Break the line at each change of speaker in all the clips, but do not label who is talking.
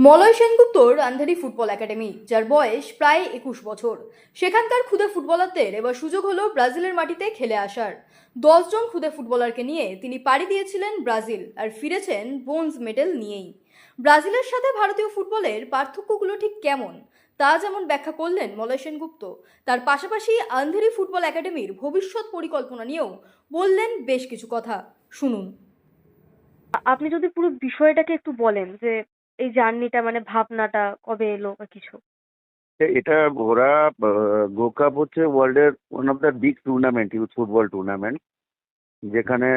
Malay সেনগুপ্তর Andheri football academy, যার বয়স প্রায় 21 বছর। সেখানকার ক্ষুদে ফুটবলারদের এবার সুযোগ হলো ব্রাজিলের মাটিতে খেলে আসার। 10 জন ক্ষুদে ফুটবলারকে নিয়ে তিনি পাড়ি দিয়েছিলেন ব্রাজিল, আর ফিরেছেন ব্রোঞ্জ মেডেল নিয়েই। ব্রাজিলের সাথে ভারতীয় ফুটবলের পার্থক্যগুলো ঠিক কেমন, তা যেমন ব্যাখ্যা করলেন মলয় সেনগুপ্ত, তার পাশাপাশি আন্ধেরি ফুটবল একাডেমির ভবিষ্যৎ পরিকল্পনা নিয়েও বললেন বেশ কিছু কথা। শুনুন।
আপনি যদি পুরো বিষয়টাকে একটু বলেন যে এই জার্নিটা মানে ভাবনাটা কবে এলো বা কিছু।
এটা ওরা গো কাপ হচ্ছে ওয়ার্ল্ডের one of the big tournament, youth football tournament, যেখানে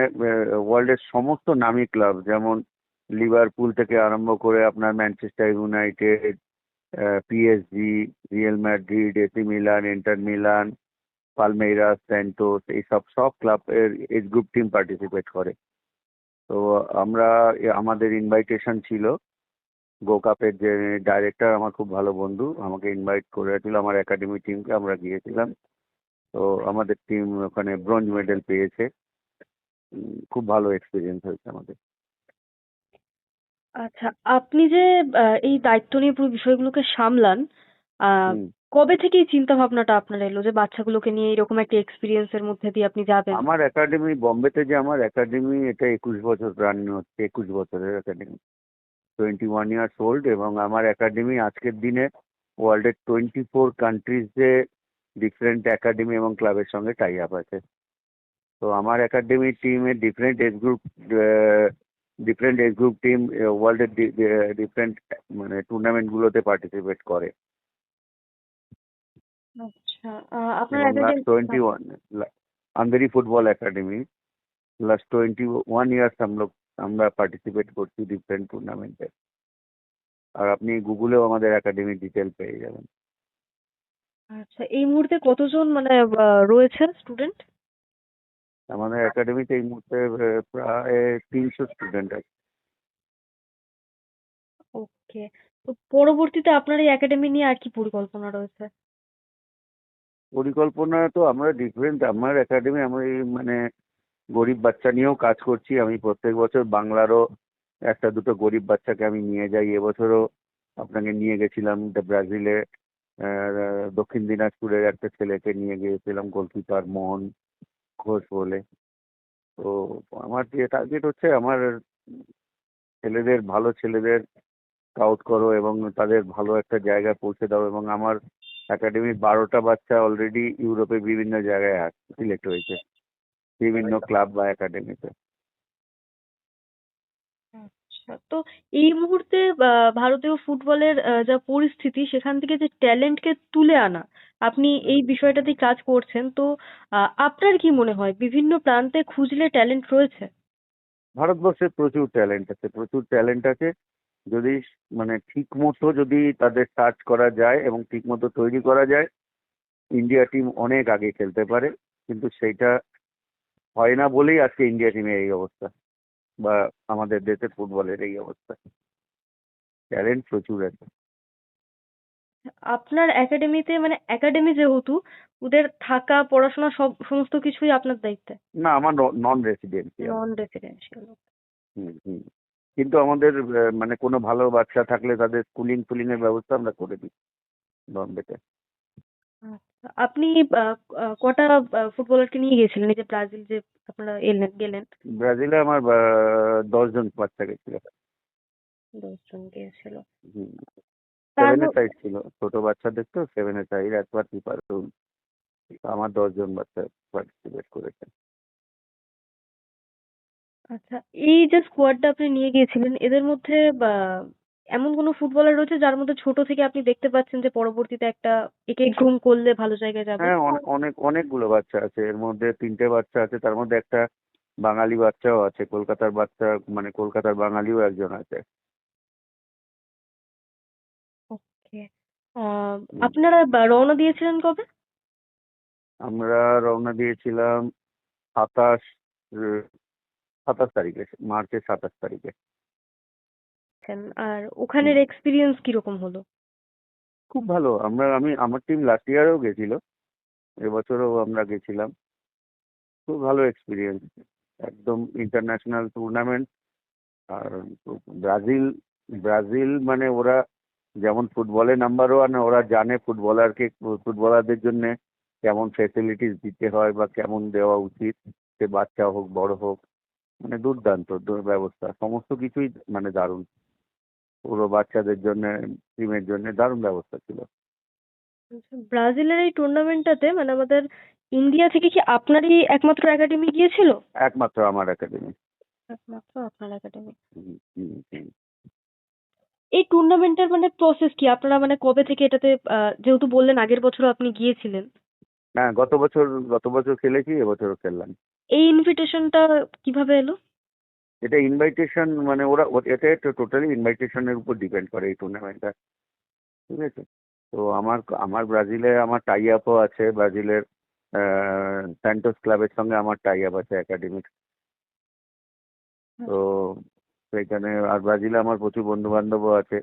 ওয়ার্ল্ডের সমস্ত নামী ক্লাব, যেমন লিভারপুল থেকে আরম্ভ করে আপনার Manchester United, PSG, Real Madrid, AC Milan, inter Milan, Palmeiras, Santos, এইসব সব ক্লাবের এজ গ্রুপ টিম পার্টিসিপেট করে। তো আমরা আমাদের ইনভাইটেশন ছিল। গো কাপের যে ডাইরেক্টর আমার খুব ভালো বন্ধু, আমাকে ইনভাইট করেছিল, আমার একাডেমি টিমকে, আমরা গিয়েছিলাম। তো আমাদের টিম ওখানে ব্রোঞ্জ মেডেল পেয়েছে। খুব ভালো এক্সপিরিয়েন্স হয়েছে আমাদের।
আচ্ছা, আপনি যে এই দায়িত্ব নিয়ে পুরো বিষয়গুলোকে সামলান, আহ
হুম।
কবে থেকে এই চিন্তা ভাবনাটা আপনার এলো যে বাচ্চাগুলোকে নিয়ে এরকম একটা এক্সপিরিয়েন্স এর মধ্যে দিয়ে আপনি যাবেন?
আমার একাডেমি বোম্বেতে, যে আমার একাডেমি, এটা 21 বছর রান হচ্ছে, 21 বছরের একাডেমি, 21 ইয়ার্স ওল্ড। এবং আমার একাডেমি আজকের দিনে ওয়ার্ল্ডের 24 কান্ট্রিজে ডিফারেন্ট একাডেমি এবং ক্লাবের সঙ্গে টাই আপ আছে। তো আমার একাডেমি টিমে ডিফারেন্ট এজ গ্রুপ টিম ওয়ার্ল্ডের ডিফারেন্ট মানে টুর্নামেন্টগুলোতে পার্টিসিপেট করে।
আচ্ছা, আপনার
এবং last
academy.
21 Andheri football academy, last 21 years আমরা পার্টিসিপেট করছি ডিফারেন্ট টুর্নামেন্টে। আর আপনি গুগলেও আমাদের একাডেমির ডিটেল পেয়ে যাবেন।
আচ্ছা, এই মুহূর্তে কতজন মানে রয়েছেন স্টুডেন্ট?
আমাদের একাডেমিতে এই মুহূর্তে প্রায় 300 স্টুডেন্ট আছে।
ওকে। তো পরবর্তীতে আপনার এই একাডেমি নিয়ে আর কি পরিকল্পনা রয়েছে?
পরিকল্পনা তো আমরা ডিফারেন্ট, আমার একাডেমি, আমি মানে গরিব বাচ্চা নিয়েও কাজ করছি। আমি প্রত্যেক বছর বাংলারও একটা দুটো গরিব বাচ্চাকে আমি নিয়ে যাই। এবছরও আপনাকে নিয়ে গেছিলাম ব্রাজিলে। দক্ষিণ দিনাজপুরের একটা ছেলেকে নিয়ে গিয়েছিলাম, গোলকিপার মোহন ঘোষ বলে। তো আমার যে টার্গেট হচ্ছে, আমার ভালো ছেলেদের স্কাউট করো এবং তাদের ভালো একটা জায়গায় পৌঁছে দাও। এবং আমার একাডেমির 12টা বাচ্চা অলরেডি ইউরোপে বিভিন্ন জায়গায় সিলেক্ট হয়েছে, বিভিন্ন ক্লাব বা একাডেমিতে।
আচ্ছা, তো এই মুহূর্তে ভারতীয় ফুটবলের যা পরিস্থিতি সেখান থেকে যে ট্যালেন্টকে তুলে আনা, আপনি এই বিষয়টাতেই কাজ করছেন তো। আপনার কি মনে হয় বিভিন্ন প্রান্তে খুঁজলে ট্যালেন্ট রয়েছে?
ভারতবর্ষে প্রচুর ট্যালেন্ট আছে, প্রচুর ট্যালেন্ট আছে। যদি মানে ঠিক মতো যদি তাদের সার্চ করা যায় এবং ঠিক মতো তৈরি করা যায়, ইন্ডিয়া টিম অনেক আগে খেলতে পারে। কিন্তু সেইটা হয় না বলেই আজকে ইন্ডিয়া টিমের এই অবস্থা, বা আমাদের দেশের ফুটবলের এই অবস্থা। ট্যালেন্ট প্রচুর আছে।
আপনার একাডেমিতে মানে একাডেমি যেহেতু, ওদের থাকা পড়াশোনা সব সমস্ত কিছুই আপনার দায়িত্বে?
না, আমার নন রেসিডেন্সিয়াল।
নন রেসিডেন্সিয়াল।
হুম, হুম। কিন্তু আমাদের মানে কোনো ভালো বাচ্চা থাকলে তাদের স্কুলিং ফুলিং এর ব্যবস্থা আমরা করে দিই বম্বেতে।
আচ্ছা, আপনি কটা ফুটবলারকে নিয়ে গিয়েছিলেন এই যে ব্রাজিল যে আপনারা গেলেন?
ব্রাজিলে আমার 10 জন বাচ্চা গেছিল।
10 জন গিয়েছিল।
হুম।
তার
7 এর সাইড ছিল, ছোট বাচ্চাদের তো 7 এর সাইড একবার কি পারতো। আমার 10 জন বাচ্চা পার্টিসিপেট করেছে।
আচ্ছা, এই যে স্কোয়াডটা আপনি নিয়ে গিয়েছিলেন এদের মধ্যে বা এমন কোনো ফুটবলার রয়েছে যার মধ্যে ছোট থেকে আপনি দেখতে পাচ্ছেন যে পরবর্তীতে একটা একে গ্রুম করলে ভালো জায়গায় যাবে?
হ্যাঁ, অনেকগুলো বাচ্চা আছে, এর মধ্যে 3টে বাচ্চা আছে, তার মধ্যে একটা বাঙালি বাচ্চাও আছে, কলকাতার বাচ্চা, মানে কলকাতার বাঙালিও একজন আছে।
ওকে।
হুম।
আপনারা রওনা দিয়েছিলেন কবে?
আমরা রওনা দিয়েছিলাম 27 27 তারিখে, মার্চের 27 তারিখে।
আর
হুম।
ওখানের এক্সপিরিয়েন্স কিরকম হলো?
খুব ভালো। আমার টিম লাস্ট ইয়ারও গেছিল, এবছরও আমরা গেছিলাম। খুব ভালো এক্সপিরিয়েন্স, একদম ইন্টারন্যাশনাল টুর্নামেন্ট। আর ব্রাজিল ব্রাজিল মানে ওরা যেমন ফুটবলে নাম্বার ওয়ান, ওরা জানে ফুটবলারদের জন্য কেমন ফেসিলিটিস দিতে হয় বা কেমন দেওয়া উচিত, সে বাচ্চা হোক বড় হোক, মানে দুর্দান্ত ব্যবস্থা, সমস্ত কিছুই মানে দারুণ। পুরো বাচ্চাদের জন্য, টিমের জন্য দারুণ ব্যবস্থা ছিল।
আচ্ছা, ব্রাজিলের এই টুর্নামেন্টটাতে মানে আমাদের ইন্ডিয়া থেকে কি আপনারই একমাত্র একাডেমি গিয়েছিল?
একমাত্র আমার একাডেমি।
একমাত্র আপনার একাডেমি।
হুম।
এই টুর্নামেন্টের মানে প্রসেস কি? আপনারা মানে কবে থেকে এটাতে যেহেতু বললেন আগের বছরও আপনি গিয়েছিলেন,
হ্যাঁ, গত বছর খেলেছি, এবছরও খেললাম।
এই ইনভিটেশনটা কিভাবে এলো?
এটা ইনভাইটেশন, মানে এটা টোটালি ইনভাইটেশনের উপর ডিপেন্ড করে এই টুর্নামেন্টটা, ঠিক আছে? তো আমার আমার ব্রাজিলে আমার টাই আপও আছে, ব্রাজিলের স্যান্টোস ক্লাবের সঙ্গে আমার টাই আপ আছে একাডেমিক। তো সেইখানে আর ব্রাজিলে আমার প্রচুর বন্ধু বান্ধবও আছে।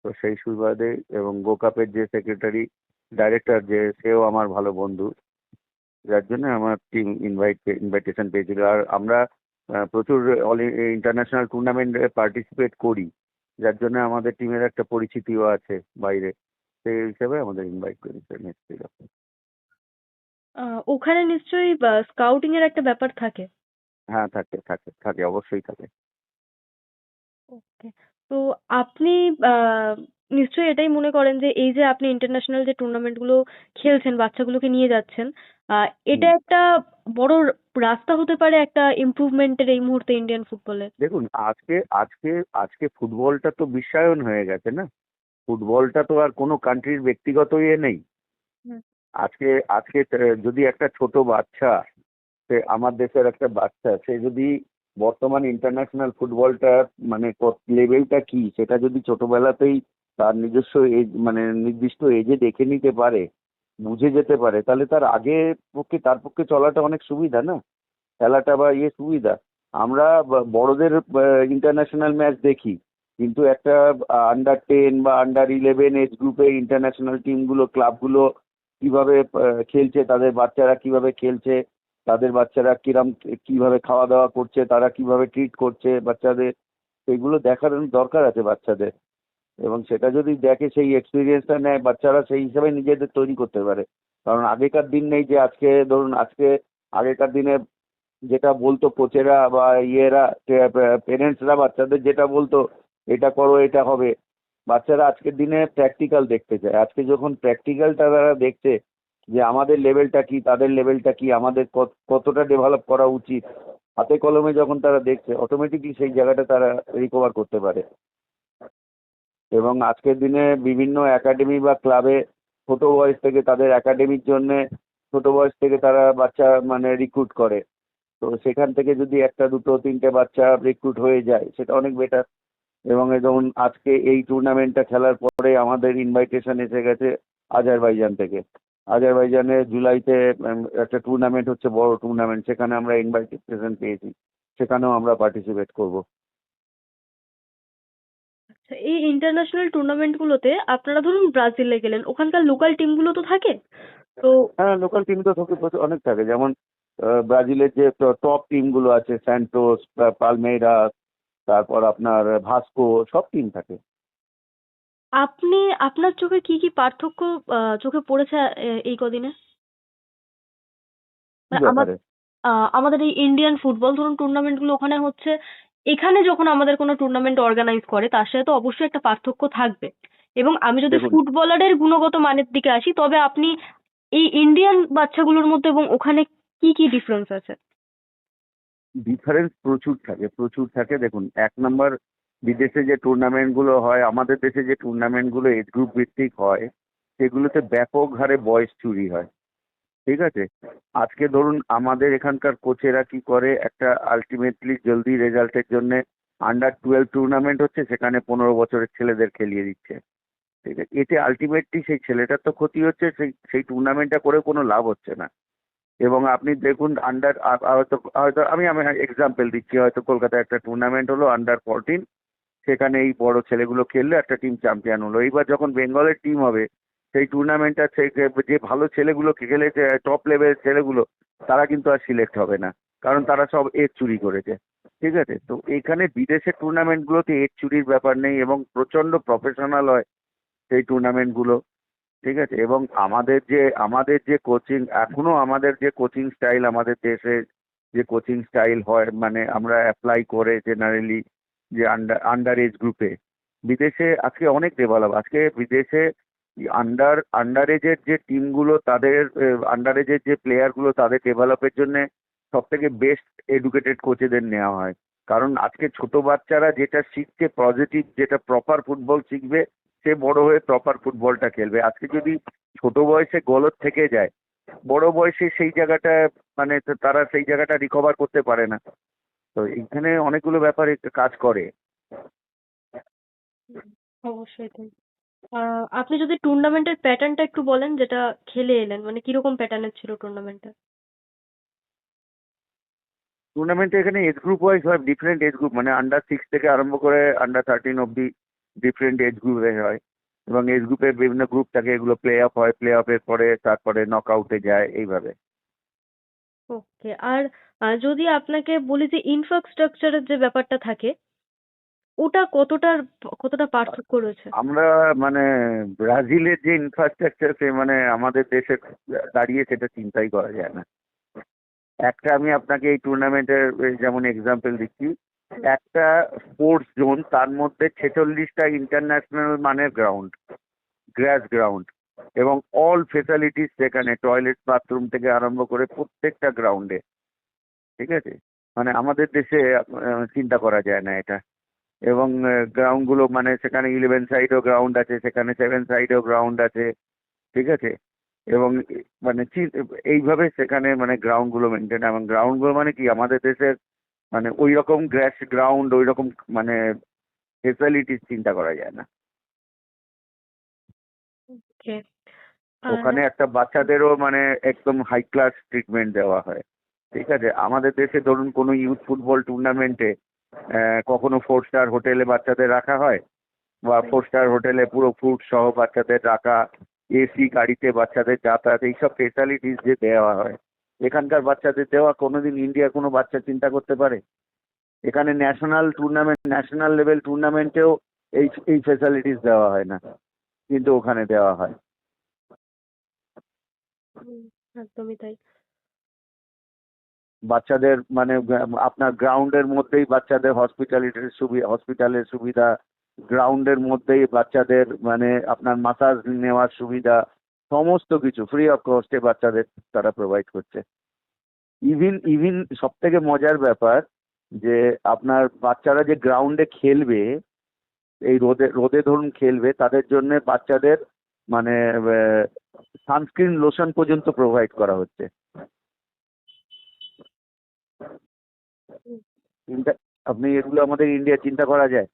তো সেই সুবাদে, এবং গোকাপের যে সেক্রেটারি ডাইরেক্টর সেও আমার ভালো বন্ধু, যার জন্য আমার টিম ইনভাইটেশন পেয়েছিল। আর আমরা প্রচুর ইন্টারন্যাশনাল টুর্নামেন্টে পার্টিসিপেট করি, যার জন্য আমাদের টিমের একটা পরিচিতিও আছে বাইরে, সেই হিসেবে আমাদের ইনভাইট করেছে এসেছিল।
ওখানে নিশ্চয়ই স্কাউটিং এর একটা ব্যাপার থাকে।
হ্যাঁ, থাকে থাকে থাকে, অবশ্যই থাকে।
ওকে। তো আপনি আহ, নিশ্চয়ই এটাই মনে করেন যে এই যে আপনি ইন্টারন্যাশনাল যে টুর্নামেন্ট গুলো খেলছেন, বাচ্চাগুলোকে নিয়ে যাচ্ছেন, এটা
হুম।
একটা বড় রাস্তা হতে পারে একটা ইমপ্রুভমেন্টের এই মুহূর্তে ইন্ডিয়ান ফুটবলে।
দেখুন, আজকে আজকে আজকে ফুটবলটা তো বিশ্বায়ন হয়ে গেছে না। ফুটবলটা তো আর কোনো কান্ট্রির ব্যক্তিগত ইয়ে নেই।
হুম।
আজকে আজকে যদি একটা ছোট বাচ্চা, সে আমার দেশের একটা বাচ্চা, সে যদি বর্তমান ইন্টারন্যাশনাল ফুটবলটা মানে লেভেলটা কি সেটা যদি ছোটবেলাতেই তার নিজস্ব এজ, মানে নির্দিষ্ট এজে দেখে নিতে পারে, বুঝে যেতে পারে, তাহলে তার পক্ষে চলাটা অনেক সুবিধা না, খেলাটা বা সুবিধা। আমরা বড়দের ইন্টারন্যাশনাল ম্যাচ দেখি, কিন্তু একটা আন্ডার 10 বা আন্ডার 11 এজ গ্রুপে ইন্টারন্যাশনাল টিমগুলো, ক্লাবগুলো কিভাবে খেলছে, তাদের বাচ্চারা কিভাবে খেলছে, তাদের বাচ্চারা কিভাবে খাওয়া দাওয়া করছে, তারা কিভাবে ট্রিট করছে বাচ্চাদের, সেগুলো দেখার দরকার আছে বাচ্চাদের। এবং সেটা যদি দেখে, সেই এক্সপিরিয়েন্সটা নেয়, বাচ্চারা সেই হিসাবে নিজেদের তৈরি করতে পারে। কারণ আগেকার দিন নেই যে আজকে ধরুন, আগেকার দিনে যেটা বলতো কোচেরা বা পেরেন্টসরা বাচ্চাদের যেটা বলতো, এটা করো এটা হবে, বাচ্চারা আজকের দিনে প্র্যাকটিক্যাল দেখতে চায়। আজকে যখন প্র্যাকটিক্যালটা তারা দেখছে যে আমাদের লেভেলটা কি, তাদের লেভেলটা কি, আমাদের কতটা ডেভেলপ করা উচিত, হাতে কলমে যখন তারা দেখছে, অটোমেটিকলি সেই জায়গাটা তারা রিকভার করতে পারে। এবং আজকের দিনে বিভিন্ন একাডেমি বা ক্লাবে ছোট বয়স থেকে তাদের একাডেমির জন্য ছোট বয়স থেকে তারা বাচ্চা মানে রিক্রুট করে। তো সেখান থেকে যদি একটা দুটো তিনটে বাচ্চা রিক্রুট হয়ে যায়, সেটা অনেক বেটার। এবং যেমন আজকে এই টুর্নামেন্টটা খেলার পরে আমাদের ইনভাইটেশন এসে গেছে আজারবাইজান থেকে। আজারবাইজানে জুলাইতে একটা টুর্নামেন্ট হচ্ছে, বড় টুর্নামেন্ট, সেখানে আমরা ইনভাইটেশন পেয়েছি, সেখানেও আমরা পার্টিসিপেট করব।
আচ্ছা, এই ইন্টারন্যাশনাল টুর্নামেন্ট গুলোতে আপনারা ধরুন ব্রাজিলে গেলেন, ওখানকার লোকাল টিমগুলো তো থাকে। তো
হ্যাঁ, লোকাল টিম তো অনেক থাকে, যেমন ব্রাজিলের যে টপ টিমগুলো আছে, স্যান্টোস, পালমেইরাস, তারপর আপনার ভাস্কো, সব টিম থাকে।
আপনি আপনার চোখে কি কি পার্থক্য চোখে পড়েছে এই কদিনে?
কি
মানে
ব্যাপারে?
আমাদের এই ইন্ডিয়ান ফুটবল ধরুন টুর্নামেন্ট গুলো ওখানে হচ্ছে, এখানে যখন আমাদের কোনো টুর্নামেন্ট অর্গানাইজ করে তার সাথে তো অবশ্যই একটা পার্থক্য থাকবে। এবং আমি যদি
দেখুন,
ফুটবলারের গুণগত মানের দিকে আসি, তবে আপনি এই ইন্ডিয়ান বাচ্চাগুলোর মধ্যে এবং ওখানে কি কি ডিফারেন্স আছে?
ডিফারেন্স প্রচুর থাকে। দেখুন, 1 নম্বর, বিদেশে যে টুর্নামেন্টগুলো হয়, আমাদের দেশে যে টুর্নামেন্টগুলো এজ গ্রুপ ভিত্তিক হয়, সেগুলোতে ব্যাপক হারে বয়স চুরি হয়, ঠিক আছে? আজকে ধরুন আমাদের এখানকার কোচেরা কি করে, একটা আলটিমেটলি জলদি রেজাল্টের জন্য আন্ডার 12 টুর্নামেন্ট হচ্ছে, সেখানে 15 বছরের ছেলেদের খেলিয়ে দিচ্ছে, ঠিক আছে? এতে আলটিমেটলি সেই ছেলেটার তো ক্ষতি হচ্ছে, সেই টুর্নামেন্টটা করে কোনো লাভ হচ্ছে না। এবং আপনি দেখুন, হয়তো হয়তো আমি আমি এক্সাম্পল দিচ্ছি, হয়তো কলকাতায় একটা টুর্নামেন্ট হলো আন্ডার 14, সেখানে এই বড় ছেলেগুলো খেললো, একটা টিম চ্যাম্পিয়ন হলো। এইবার যখন বেঙ্গলের টিম হবে, সেই টুর্নামেন্টটা যে ভালো ছেলেগুলো খেলেছে, টপ লেভেলের ছেলেগুলো, তারা কিন্তু আর সিলেক্ট হবে না, কারণ তারা সব এজ চুরি করেছে। ঠিক আছে? তো এখানে বিদেশের টুর্নামেন্টগুলোতে এজ চুরির ব্যাপার নেই এবং প্রচণ্ড প্রফেশনাল হয় সেই টুর্নামেন্টগুলো। ঠিক আছে? এবং আমাদের যে কোচিং, এখনো আমাদের যে কোচিং স্টাইল, আমাদের দেশে যে কোচিং স্টাইল হয়, মানে আমরা অ্যাপ্লাই করে জেনারেলি যে আন্ডার এজ গ্রুপে, বিদেশে আজকে অনেক ডেভেলপ। আজকে বিদেশে আন্ডার এজের যে টিমগুলো, তাদের আন্ডার এজের যে প্লেয়ারগুলো, তাদের ডেভেলপের জন্য সব থেকে বেস্ট এডুকেটেড কোচেদের নেওয়া হয়। কারণ আজকে ছোট বাচ্চারা যেটা শিখছে পজিটিভ, যেটা প্রপার ফুটবল শিখবে, সে বড় হয়ে প্রপার ফুটবলটা খেলবে। আজকে যদি ছোট বয়সে গলদ থেকে যায়, বড় বয়সে সেই জায়গাটা, মানে তারা সেই জায়গাটা রিকভার করতে পারে না। তো এখানে অনেকগুলো ব্যাপার কাজ করে।
অবশ্যই তাই। আপনি যদি টুর্নামেন্টের প্যাটার্নটা একটু বলেন, যেটা খেলে এলেন, মানে কিরকম প্যাটার্নের ছিল টুর্নামেন্টটা?
টুর্নামেন্টে এখানে এজ গ্রুপ ওয়াইজ হয়, ডিফারেন্ট এজ গ্রুপ, মানে আন্ডার 6 থেকে আরম্ভ করে আন্ডার 13 অব্দি ডিফারেন্ট এজ গ্রুপে হয়। এবং এজ গ্রুপের বিভিন্ন গ্রুপ থাকে, এগুলো প্লে অফ হয়, প্লে অফের পরে তারপরে নক আউটে যায়, এইভাবে।
ওকে। আর যদি আপনাকে বলি যে ইনফ্রাস্ট্রাকচারের যে ব্যাপারটা থাকে, ওটা কতটা পার্থক্য রয়েছে?
আমরা মানে ব্রাজিলের যে ইনফ্রাস্ট্রাকচার, সে মানে আমাদের দেশে দাঁড়িয়ে সেটা চিন্তাই করা যায় না। একটা আমি আপনাকে এই টুর্নামেন্টের যেমন এক্সাম্পল দিচ্ছি, একটা স্পোর্টস জোন, তার মধ্যে 46টা ইন্টারন্যাশনাল মানের গ্রাউন্ড, গ্রাস গ্রাউন্ড, এবং অল ফেসিলিটিস সেখানে, টয়লেট বাথরুম থেকে আরম্ভ করে প্রত্যেকটা গ্রাউন্ডে। ঠিক আছে? মানে আমাদের দেশে চিন্তা করা যায় না এটা। এবং গ্রাউন্ডগুলো, মানে সেখানে 11 সাইডও গ্রাউন্ড আছে, সেখানে 7 সাইডও গ্রাউন্ড আছে। ঠিক আছে? এবং মানে এইভাবে সেখানে মানে গ্রাউন্ডগুলো মেনটেন, এবং গ্রাউন্ডগুলো মানে কি আমাদের দেশের মানে ওই রকম গ্রাস গ্রাউন্ড, ওই রকম মানে ফেসিলিটিস চিন্তা করা যায় না।
ওকে। আর
ওখানে একটা বাচ্চাদেরও মানে একদম হাই ক্লাস ট্রিটমেন্ট দেওয়া হয়। ঠিক আছে? আমাদের দেশে ধরুন কোনো ইউথ ফুটবল টুর্নামেন্টে কখনো 4 স্টার হোটেলে বাচ্চাদের রাখা হয়, বা 4 স্টার হোটেলে পুরো ফুড সহ বাচ্চাদের রাখা, এসি গাড়িতে বাচ্চাদের যাতায়াত, এইসব ফেসিলিটিস যে দেওয়া হয়, এখানকার বাচ্চাদের দেওয়া কোনোদিন ইন্ডিয়ার কোনো বাচ্চা চিন্তা করতে পারে? এখানে ন্যাশনাল লেভেল টুর্নামেন্টেও এই এই ফেসিলিটিস দেওয়া হয় না, কিন্তু ওখানে দেওয়া হয়।
হুম, একদমই তাই।
বাচ্চাদের মানে আপনার গ্রাউন্ডের মধ্যেই বাচ্চাদের হসপিটালের সুবিধা, গ্রাউন্ডের মধ্যেই বাচ্চাদের মানে আপনার মাসাজ নেওয়ার সুবিধা, সমস্ত কিছু ফ্রি অফ কস্টে বাচ্চাদের তারা প্রোভাইড করছে। ইভিন সব থেকে মজার ব্যাপার যে আপনার বাচ্চারা যে গ্রাউন্ডে খেলবে, এই রোদে রোদে ধরুন খেলবে, তাদের জন্য বাচ্চাদের মানে সানস্ক্রিন লোশন পর্যন্ত প্রোভাইড করা হচ্ছে।
হুম,
চিন্তা, আপনি এগুলো আমাদের ইন্ডিয়া চিন্তা করা যায়?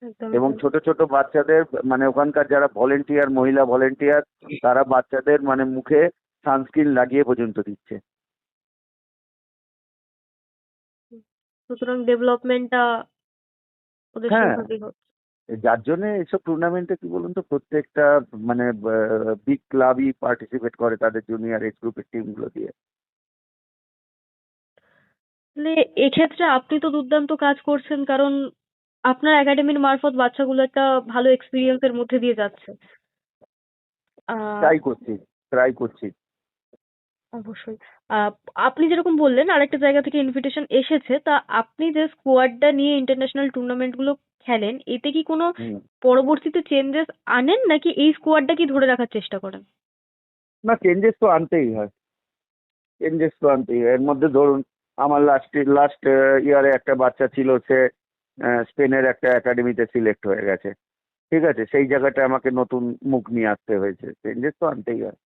একদমই
এবং
তাই।
ছোট ছোট বাচ্চাদের মানে ওখানকার যারা ভলেন্টিয়ার, মহিলা ভলেন্টিয়ার, তারা বাচ্চাদের মানে মুখে সানস্ক্রিন লাগিয়ে পর্যন্ত দিচ্ছে।
হুম, সুতরাং ডেভেলপমেন্টটা ওদের
হ্যাঁ,
সুবিধাতেই হচ্ছে।
যার জন্য এইসব টুর্নামেন্টে কি বলুন তো, প্রত্যেকটা মানে বিগ ক্লাবই পার্টিসিপেট করে তাদের জুনিয়র এজ গ্রুপের টিমগুলো দিয়ে।
তাহলে এক্ষেত্রে আপনি তো দুর্দান্ত কাজ করছেন, কারণ আপনার একাডেমির মারফত বাচ্চাগুলো একটা ভালো এক্সপিরিয়েন্সের মধ্যে দিয়ে যাচ্ছে। আহ
ট্রাই করছি, ট্রাই করছি।
অবশ্যই। আহ আপনি যেরকম বললেন আরেকটা জায়গা থেকে ইনভিটেশন এসেছে, তা আপনি যে স্কোয়াডটা নিয়ে ইন্টারন্যাশনাল টুর্নামেন্ট গুলো খেলেন, এতে কি কোনো
হুম।
পরবর্তীতে চেঞ্জেস আনেন, নাকি এই স্কোয়াডটা কি ধরে রাখার চেষ্টা করেন?
না, চেঞ্জেস তো আনতেই হয়, চেঞ্জেস তো আনতেই হয়। এর মধ্যে ধরুন আমার লাস্ট ইয়ারে একটা বাচ্চা ছিল, সে স্পেনের একটা একাডেমিতে সিলেক্ট হয়ে গেছে। ঠিক আছে? সেই জায়গাটা আমাকে নতুন মুখ নিয়ে আসতে হয়েছে, চেঞ্জেস তো আনতেই হয়।